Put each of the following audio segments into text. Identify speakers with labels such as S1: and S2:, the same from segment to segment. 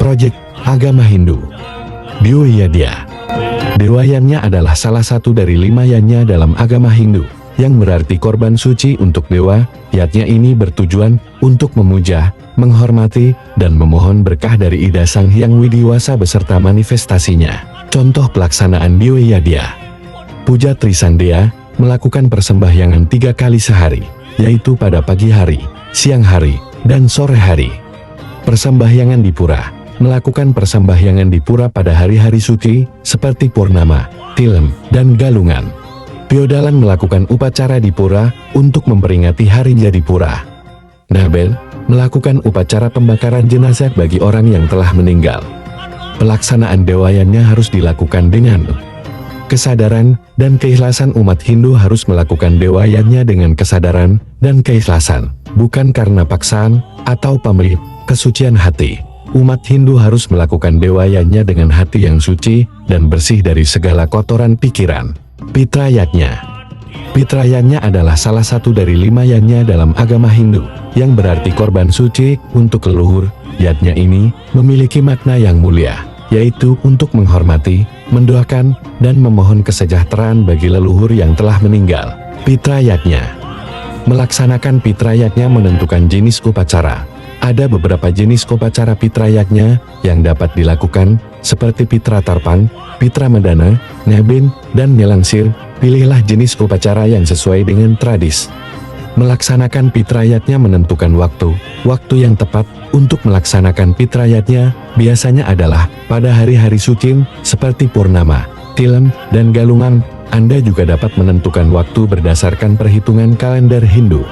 S1: Proyek Agama Hindu. Bioyadya. Dewayannya adalah salah satu dari 5 yanya dalam agama Hindu, yang berarti korban suci untuk dewa. Yatnya ini bertujuan untuk memuja, menghormati, dan memohon berkah dari Ida Sang Hyang Widiwasa beserta manifestasinya. Contoh pelaksanaan Bioyadya. Puja Trisandya, melakukan persembahyangan 3 kali sehari, yaitu pada pagi hari, siang hari, dan sore hari. Persembahyangan di pura, melakukan persembahyangan di pura pada hari-hari suci, seperti Purnama, Tilem, dan Galungan. Biodalan melakukan upacara di pura, untuk memperingati hari jadi pura. Nabel, melakukan upacara pembakaran jenazah bagi orang yang telah meninggal. Pelaksanaan dewayannya harus dilakukan dengan kesadaran dan keikhlasan. Umat Hindu harus melakukan dewayannya dengan kesadaran dan keikhlasan, bukan karena paksaan atau pamrih, kesucian hati. Umat Hindu harus melakukan dewayannya dengan hati yang suci dan bersih dari segala kotoran pikiran. Pitrayatnya. Pitrayatnya adalah salah satu dari 5 yanya dalam agama Hindu, yang berarti korban suci untuk leluhur. Yatnya ini memiliki makna yang mulia, yaitu untuk menghormati, mendoakan, dan memohon kesejahteraan bagi leluhur yang telah meninggal. Pitrayatnya. Melaksanakan pitrayatnya menentukan jenis upacara. Ada beberapa jenis upacara pitrayatnya yang dapat dilakukan, seperti Pitra Tarpan, Pitra Medana, Nebin, dan Nyelangsir. Pilihlah jenis upacara yang sesuai dengan tradisi. Melaksanakan pitrayatnya menentukan waktu yang tepat untuk melaksanakan pitrayatnya, biasanya adalah pada hari-hari suci, seperti Purnama, Tilem, dan Galungan. Anda juga dapat menentukan waktu berdasarkan perhitungan kalender Hindu.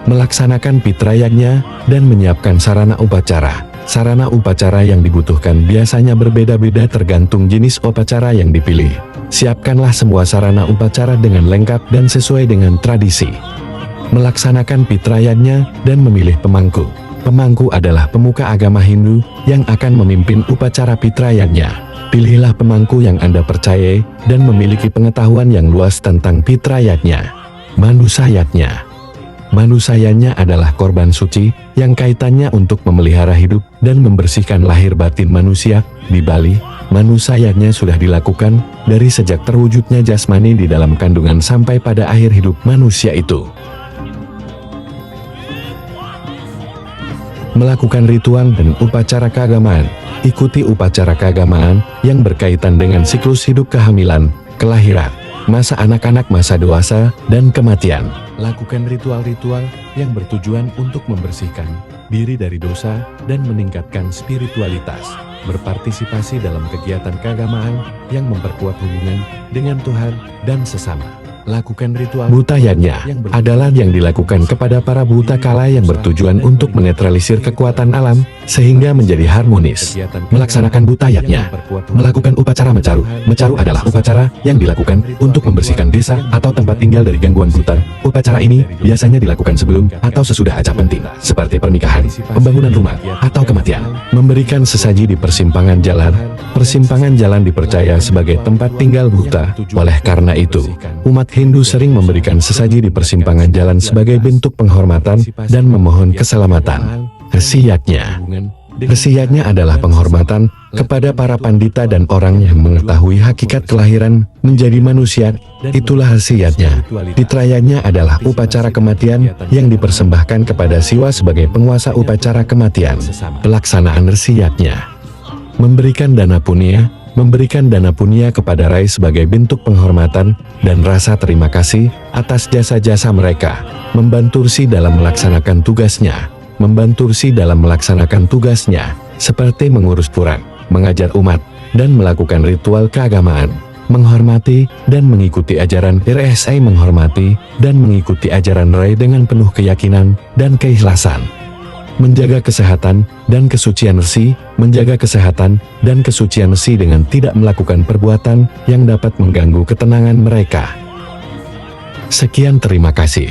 S1: Melaksanakan pitrayatnya dan menyiapkan sarana upacara. Sarana upacara yang dibutuhkan biasanya berbeda-beda tergantung jenis upacara yang dipilih. Siapkanlah semua sarana upacara dengan lengkap dan sesuai dengan tradisi. Melaksanakan pitrayatnya dan memilih pemangku. Pemangku adalah pemuka agama Hindu yang akan memimpin upacara pitrayatnya. Pilihlah pemangku yang Anda percayai dan memiliki pengetahuan yang luas tentang pitrayatnya. Manusayatnya. Manusayanya adalah korban suci yang kaitannya untuk memelihara hidup dan membersihkan lahir batin manusia. Di Bali, manusayanya sudah dilakukan dari sejak terwujudnya jasmani di dalam kandungan sampai pada akhir hidup manusia itu. Melakukan ritual dan upacara keagamaan. Ikuti upacara keagamaan yang berkaitan dengan siklus hidup, kehamilan, kelahiran, masa anak-anak, masa dewasa, dan kematian. Lakukan ritual-ritual yang bertujuan untuk membersihkan diri dari dosa dan meningkatkan spiritualitas. Berpartisipasi dalam kegiatan keagamaan yang memperkuat hubungan dengan Tuhan dan sesama. Lakukan ritual. Butayatnya adalah yang dilakukan kepada para buta kala yang bertujuan untuk menetralisir kekuatan alam sehingga menjadi harmonis. Melaksanakan butayatnya. Melakukan upacara mecaru. Mecaru adalah upacara yang dilakukan untuk membersihkan desa atau tempat tinggal dari gangguan buta. Upacara ini biasanya dilakukan sebelum atau sesudah acara penting seperti pernikahan, pembangunan rumah, atau kematian. Memberikan sesaji di persimpangan jalan. Persimpangan jalan dipercaya sebagai tempat tinggal buta. Oleh karena itu, umat Hindu sering memberikan sesaji di persimpangan jalan sebagai bentuk penghormatan dan memohon keselamatan. Resiyatnya. Resiyatnya adalah penghormatan kepada para pandita dan orang yang mengetahui hakikat kelahiran menjadi manusia. Itulah resiyatnya. Pitrayatnya adalah upacara kematian yang dipersembahkan kepada Siwa sebagai penguasa upacara kematian. Pelaksanaan resiyatnya. Memberikan dana punya. Memberikan dana punya kepada Rai sebagai bentuk penghormatan dan rasa terima kasih atas jasa-jasa mereka. Membantu Rsi dalam melaksanakan tugasnya. Membantu Rsi dalam melaksanakan tugasnya, seperti mengurus pura, mengajar umat, dan melakukan ritual keagamaan. Menghormati dan mengikuti ajaran RSI. Menghormati dan mengikuti ajaran Rai dengan penuh keyakinan dan keikhlasan. Menjaga kesehatan dan kesucian Rsi. Menjaga kesehatan dan kesucian Rsi dengan tidak melakukan perbuatan yang dapat mengganggu ketenangan mereka. Sekian, terima kasih.